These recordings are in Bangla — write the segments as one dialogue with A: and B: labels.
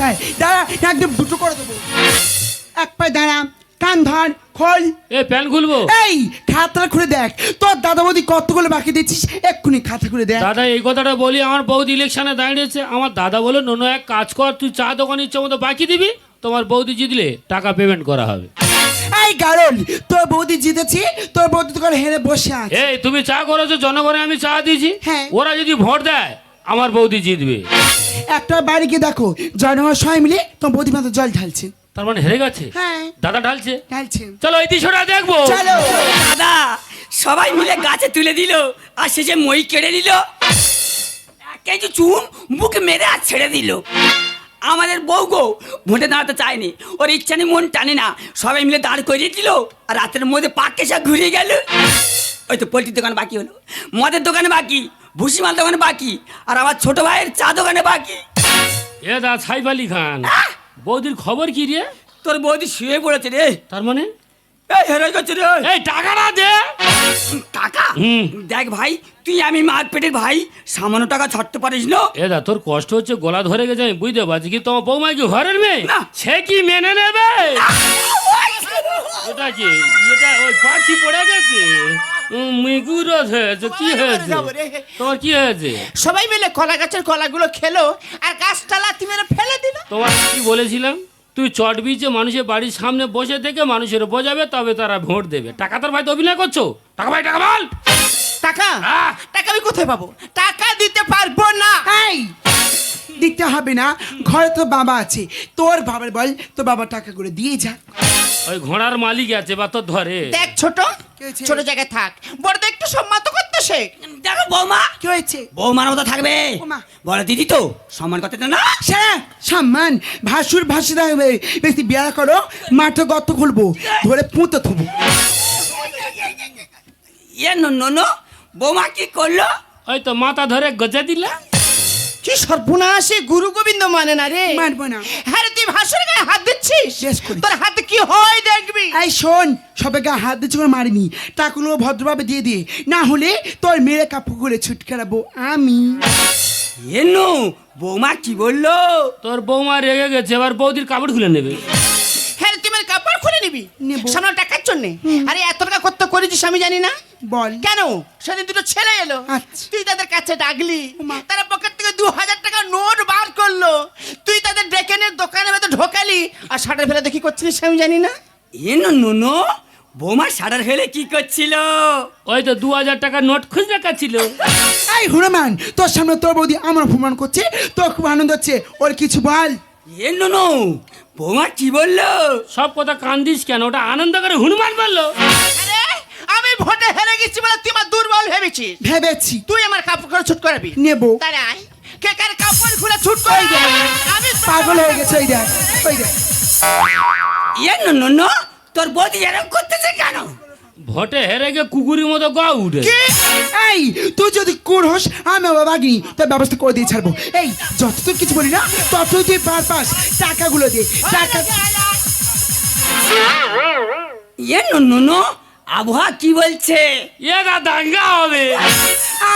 A: হ্যাঁ দাঁড়া, একদম দুটো করে দেবো। এক পায়ে দাঁড়া, কান ধর, খোল।
B: এ প্যান খুলবো?
A: এই খাতাটা খুলে দেখ, তোর দাদা বৌদি কতগুলো বাকি দিচ্ছিস, এক্ষুনি খাতা খুলে দেখ।
B: দাদা এই কথাটা বলি, আমার বৌদি ইলেকশনে দাঁড়িয়েছে, আমার দাদা বলে নোনো এক কাজ কর, তুই চা দোকানে ইচ্ছে মতো বাকি দিবি, তোমার বৌদি জিতলে টাকা পেমেন্ট করা হবে।
A: এই গারল, তোর বৌদি জিতেছি, তোর বৌদি তো করে হেরে বসে আছে।
B: এই তুমি চা করেছো, জনগণে আমি চা দিয়েছি,
A: হ্যাঁ।
B: ওরা যদি ভোট দেয় আমার বৌদি জিতবে।
A: একটা বাড়ি গিয়ে দেখো, জনগণ সবাই মিলে তোমার বৌদি মাথা জল ঢালছে।
B: তার মানে হেরে গেছে?
A: হ্যাঁ
B: দাদা ঢালছে।
A: ঢালছে।
B: চলো এই দৃশ্যটা দেখবো।
A: চলো।
C: দাদা সবাই মিলে গাছে তুলে দিল, আর শেষে মই কেড়ে নিল, কিছু চুন বুকে মেরে আর ছেড়ে দিল। আমাদের বউ গো ভোটে দাঁড়াতে চায়নি, ওর ইচ্ছা নেই, মন টানে না, সবাই মিলে দাঁড় করিয়ে দিল, আর রাতের মধ্যে পাক্কে সব ঘুরে গেল। ওই তো পোলট্রির দোকান বাকি হলো, মদের দোকানে বাকি, ভুসিমাল দোকানে বাকি, আর আমার ছোট ভাইয়ের চা দোকানে বাকি।
B: এ দা সাইফ আলী খান, বৌদির খবর কি রে?
C: তোর বৌদি শুয়ে পড়েছে রে।
B: তার মানে
C: এই হেরে গেছে রে।
B: এই টাকাটা দে।
C: টাকা? দেখ ভাই, তুই আমি মার পেটের ভাই, সামান্য টাকা ছাড়তে পারিস না?
B: এ দা তোর কষ্ট হচ্ছে, গলা ধরে গেছে, আমি বুঝতে পারছি, কি তোমার বৌমা কি ঘরের মেয়ে?
C: না।
B: সে কি মেনে নেবে? এটা কি, এটা ওই পাখি পড়ে গেছে, মিগুর হয়েছে, কি হয়েছে তোমার, কি হয়েছে?
D: সবাই মিলে কলা গাছের কলাগুলো খেলো, আর গাছটা লাথি মেরে ফেলে দিল।
B: তোমার কি বলেছিলাম, তুই চট বিচে মানুষের বাড়ির সামনে বসে থেকে মানুষের বোঝাবে, তবে তারা ভোট দেবে। টাকা তোর ভাই তো অভিনয় করছো, টাকা ভাই টাকা বল।
D: টাকা?
B: আহ!
D: টাকা আমি কোথায় পাবো? টাকা দিতে পারবো না।
A: এই দিতে হবে না, ঘরে তো বাবা আছে, তোর বাবার বল, তোর বাবা টাকা করে দিয়ে যা।
B: ওই ঘোড়ার মালিক আছে বা তোর ধরে।
D: দেখ ছোট,
A: কি হয়েছে?
D: ছোট জায়গায় থাক, বড়দের একটু সম্মান তো করতে শেখ।
C: দেখো বৌমা,
A: কি হয়েছে?
C: বৌমার মতো থাকবে,
A: বৌমা।
C: বড় দিদি তো সম্মান করতে তো না।
A: সারা সম্মান ভাসুর ভাসি থাকবে, ব্যক্তি বিয়া করো, মাঠে গর্ত খুলবো, ধরে পুঁতে থবো।
C: ইয়ে নো, বৌমা কি করলো?
B: ওই তো মাথা ধরে গজা দিলা।
D: কি সর্বনাশে, গুরু গোবিন্দ মানে না রে।
A: মানবো না।
D: হ্যাঁ রে, তুই ভাসুর গায়ে হাত দিচ্ছিস,
A: বেশ করি।
D: তোর হাতে কি হয় দেখবি।
A: এই শোন, সবাইকে হাত দিচ্ছে করে মারিনি, টাকাগুলো ভদ্রভাবে দিয়ে দিয়ে, না হলে তোর মেরে কাপড় করে ছুটকারাবো আমি।
C: ইয়ে নো, বৌমা কি বললো?
B: তোর বৌমা রেগে গেছে, এবার বৌদির কাপড় খুলে নেবে।
D: হ্যাঁ রে, তুই মানে কাপড় খুলে নিবি
A: নেবো।
D: সামনে টাকার জন্য? আরে এত টাকা কত করেছিস আমি জানি না।
A: বল।
D: কেন? সেদিন দুটো ছেলে এলো,
A: আচ্ছা।
D: তুই তাদের কাছে ডাকলি,
A: ওমা।
D: তারা পকেট থেকে 2000 টাকা নোট বার করলো, তুই তাদের ডেকে নিয়ে দোকানের মধ্যে ঢোকালি, আর শাটার ফেলে দেখি করছিলিস আমি জানি না।
C: ইয়ে নো, বৌমা সাডার ফেলে কি করছিল?
B: ওই তো 2000 টাকার নোট খুঁজে রাখাচ্ছিল।
A: এই হুরমান, তোর সামনে তোর বৌদি আমার অপমান করছে, তোর খুব আনন্দ হচ্ছে, ওর কিছু বল।
C: ইয়ে নো, বৌমা কি বললো?
B: সব কথা কান্দিস কেন, ওটা আনন্দ করে হনুমান বললো।
D: আরে আমি ভোটে হেরে গেছি বলে তুই আমার দুর্বল ভেবেছিস।
A: ভেবেছি
D: তুই আমার কাপড় করে ছুট করাবি।
A: নেবো।
D: দাঁড়াই, কে কার কাপড় খুলে ছুট করে
A: ওই দেখ,
D: আমি
A: পাগল হয়ে গেছে, ওই দেখ, ওই দেখ।
C: ইয়ে নো, তোর বৌদি এরকম করতেছে কেন?
B: ভোটে হেরে গিয়ে কুকুরের মতো গা উঠে।
A: কি? এই তুই যদি কুড়োস, আমি বাবা বাগিনি তোর ব্যবস্থা করে দিয়ে ছাড়বো। এই যতদূর কিছু বলি না, ততই তুই পার পাস, টাকাগুলো দে, টাকা।
C: ইয়ে নো, আবহাওয়া কি বলছে?
B: এরা দাঙ্গা হবে।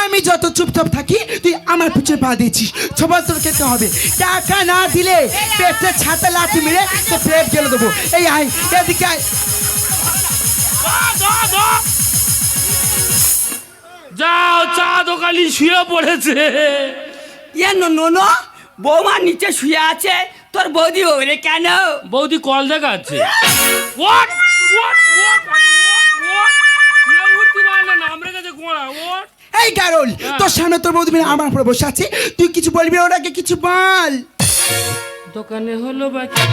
A: আমি যত চুপচাপ থাকি, তুই আমার পিছনে পা দিয়েছিস, সবার তোর খেতে হবে। টাকা না দিলে পেটে ছাতা লাঠি মেরে তো পেট গেলে দেবো। এই আয়, এদিকে আয়।
B: যাও, চা দোকানি শুয়ে পড়েছে।
C: ইয়ে নো, বৌমা নিচে শুয়ে আছে, তোর বৌদি ওরে কেন?
B: বৌদি কল দেখাচ্ছে। What? উঠতে পারে না, নামরে গেছে ঘোড়া। What?
A: এই গারল, তোর সামনে তোর বৌদি মেয়ে আমার উপরে বসে আছে, তুই কিছু বলবি না, ওটাকে কিছু বল।
B: দোকানে হলো বাকি,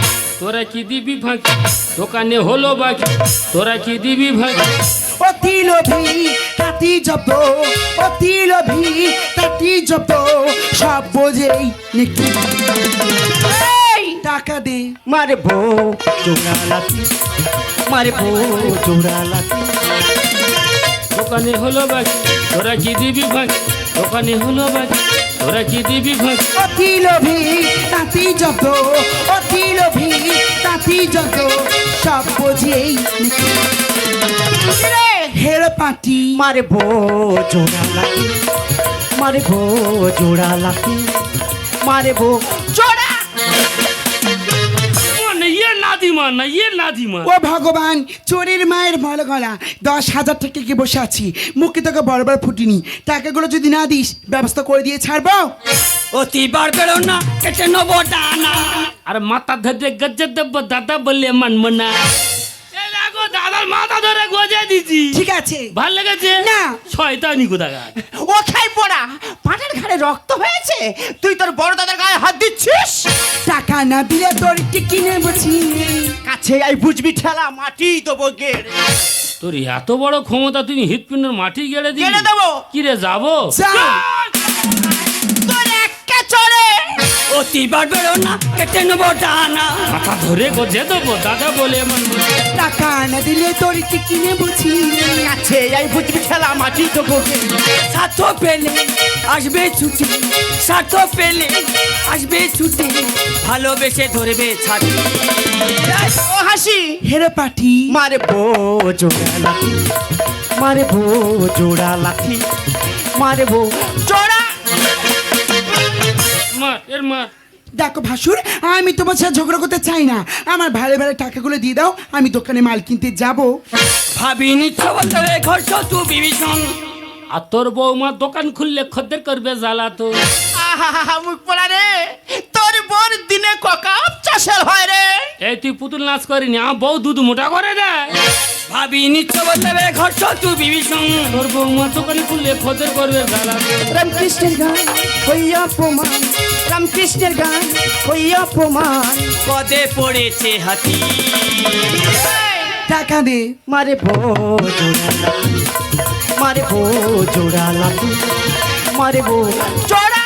B: তোরা কি দিবি ভাগে? দোকানে হলো বাকি, তোরা কি দিবি ভাগে?
A: অতি লোভী তাঁতি জব্দ, অতি লোভী তাঁতি জব্দ, সব বোঝেই নাকি। এই টাকা দে।
D: মারবো জোড়া লাঠি, মারবো জোড়া লাঠি।
B: দোকানে হলো বাকি, তোরা কি দিবি ভাগে? দোকানে হলো বাকি, তোরা কি দিবি ভাগে?
A: অতি লোভী তাঁতি জব্দ, অতি লোভী তাঁতি জব্দ, সব বোঝেই নাকি। হেরে পাটি।
D: মারবো জোড়া লাঠি, মারবো জোড়া লাঠি, মারবো জোড়া।
B: মা না ইয়ে নাদিমা।
A: ও ভগবান, চোরের মায়ের মল গলা, 10,000 টাকা কি বসে আছি, মুখে তোকে বরাবর ফুটিনি, টাকাগুলো যদি না দিস ব্যবস্থা করে দিয়ে ছাড়বো।
C: অতি বার বেরো না, কেটে নেবো ডানা।
B: আর মাথা ধরে গজ্জে দেব দাদা বললে মানবো না। এই দেখো দাদার মাথা ধরে গজে দিছি।
A: ঠিক আছে,
B: ভাল লেগেছে
A: না।
B: শয়তানি কোথাকার।
D: ও খাই পড়া, পাটের ঘাড়ে রক্ত হয়েছে, তুই তোর বড় দাদার গায়ে হাত দিচ্ছিস।
A: টাকা না দিলে তোর টিকি নেবো চিনি।
D: কাছে আই বুঝবি ঠেলা, মাটি দেবো গেড়ে।
B: তোর এত বড় ক্ষমতা, তুমি হৃৎপিণ্ডের মাটি গেড়ে দিবি?
D: গেড়ে দেবো।
B: কি রে যাবো?
A: যা।
D: তোর একা চড়ে।
C: অতি বার বেরো না, কেটে নেবো ডানা।
B: মাথা ধরে গজে দেবো দাদা বলে মানবো না।
A: টাকা না দিলে তোর টিকি নেবো চিনি।
D: কাছে আই বুঝবি ঠেলা, মাটি দেবো গেড়ে।
C: স্বার্থ পেলে আসবে ছুটি, স্বার্থ পেলে আসবে ছুটি, ভালোবেসে ধরবে ছাড়ি।
D: ও হাসি
A: হেরে পাঠি,
D: মারে বো জোড়া লাঠি, মারে বো জোড়া লাঠি, মারে বো জোড়া।
B: মার এর মার।
A: দেখো ভাসুর, আমি তোমার সাথে ঝগড়া করতে চাই না, আমার ভালো ভালো টাকাগুলো দিয়ে দাও, আমি দোকানে মাল কিনতে যাব।
C: ভাবিনি বলতে হবে ঘর শত্রু বিভীষণ।
B: আর তোর বৌমা দোকান খুললে খদ্দের করবে জ্বালা তো।
D: আহা মুখ পোড়া রে, তোর বোর দিনে ককাপ চাষের হয় রে।
B: এই তুই পুতুল নাচ করিনি, আমার বউ দুধ মোটা করে দেয়।
C: ভাবিনি বলতে হবে ঘর শত্রু বিভীষণ।
B: তোর বৌমা দোকান খুললে খদ্দের করবে জ্বালা তো।
D: রামকৃষ্ণের গান হইয়া প্রমাণ, রামকৃষ্ণের গান হইয়া প্রমাণ।
C: পদে পড়েছে হাতি।
A: টাকা দে।
D: মারে বো জোড়া লাঠি, মারে বো জোড়া লাঠি, মারে বো জোড়া।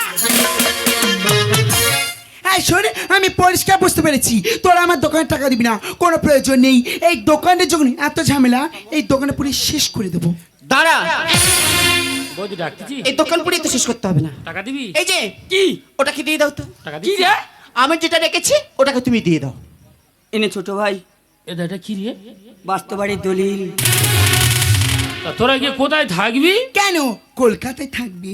A: এই শোন, আমি পরিষ্কার বুঝতে পেরেছি তোরা আমার দোকানে টাকা দিবি না, কোনো প্রয়োজন নেই। এই দোকানের যখন এত ঝামেলা, এই দোকানে পুরো শেষ করে দেবো।
D: দাঁড়া,
B: বৌদি ডাকতেছি,
D: এই দোকান পুড়ে তো শেষ করতে হবে না।
B: টাকা দিবি?
D: এই যে
C: কি
D: ওটাকে দিয়ে দাও তো।
B: টাকা
C: কি
B: দিবি?
C: রে?
D: আমি যেটা রেখেছি ওটাকে তুমি দিয়ে দাও।
C: এনে ছোট ভাই,
B: এটা কি রে?
C: বাস্তবাড়ির দলিল।
B: তা তোরা গিয়ে কোথায় থাকবি?
A: কেন কলকাতায় থাকবি?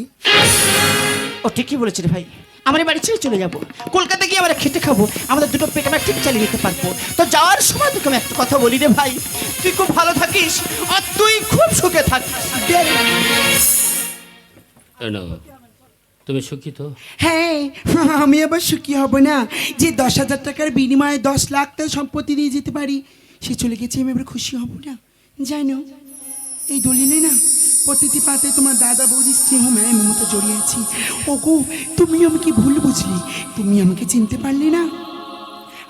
D: ও ঠিকই বলেছে রে ভাই, আমার এই বাড়ি ছেড়ে চলে যাবো, কলকাতা গিয়ে আমরা খেটে খাবো, আমাদের দুটো পেট আমরা ঠিক চালিয়ে নিতে পারবো। তো যাওয়ার সময় তোকে আমি একটা কথা বলি রে ভাই, তুই খুব ভালো থাকিস আর তুই খুব সুখে থাকিস।
B: এনো, তুমি সুখী তো?
A: হ্যাঁ, আমি আবার সুখী হব না যে 10,000 টাকার বিনিময়ে 10 লাখ টাকা সম্পত্তি দিয়ে যেতে পারি, সে চলে গেছে, আমি এবার খুশি হব না? জানো, এই দলিলে না প্রতিটি পাতে তোমার দাদা বৌদি স্নেহ মায়ের মমতা জড়িয়ে আছি। ওগো, তুমি আমাকে ভুল বুঝলি, তুমি আমাকে চিনতে পারলে না।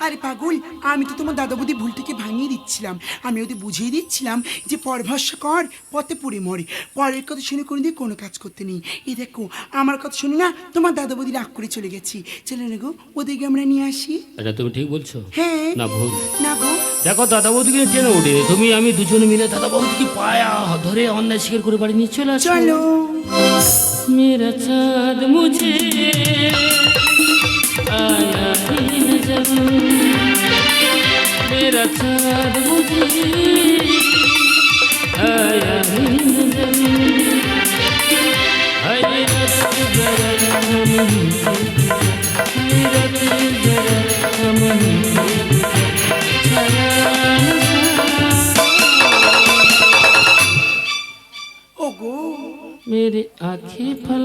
A: আরে পাগল, আমি তো তোমার দাদা বৌদি ভুলটাকে ভাঙিয়ে দিচ্ছিলাম, আমি ওদের বুঝিয়ে দিচ্ছিলাম যে পর ভরসা কর, পথে পড়ে মরে, পরের কথা শুনে কোনোদিন কোনো কাজ করতে নেই। এই দেখো, আমার কথা শুনে না তোমার দাদা বৌদি রাগ করে চলে গেছি। চলে না গো, ওদেরকে আমরা নিয়ে আসি।
B: এটা তুমি ঠিক বলছো?
A: হ্যাঁ
B: না ভুল?
A: না গো,
B: দেখো দাদা বৌদিকে টেনে উঠে তুমি আমি দুজনে মিলে দাদা বৌদিকে পায়া ধরে অন্যায় স্বীকার করে বাড়ি নিয়ে চলে আসো।
A: চলো।
B: मेरा चाँद मुझे आया ही नजर, मेरा चाँद मुझे आया ही नजर, हैरत जरा हम हैरत जरा हम
A: ওগো,
B: मेरे आँखें पल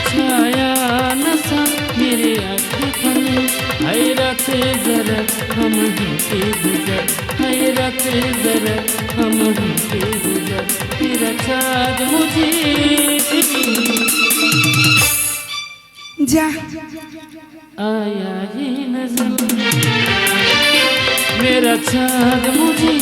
B: छाया नशा, मेरे आँखें पल हैरत जरा हम से गुजर, हैरत जरा हम से गुजर, तेरा चाँद मुझे
A: যা।
B: आया ही नजर, मेरा चाँद मुझे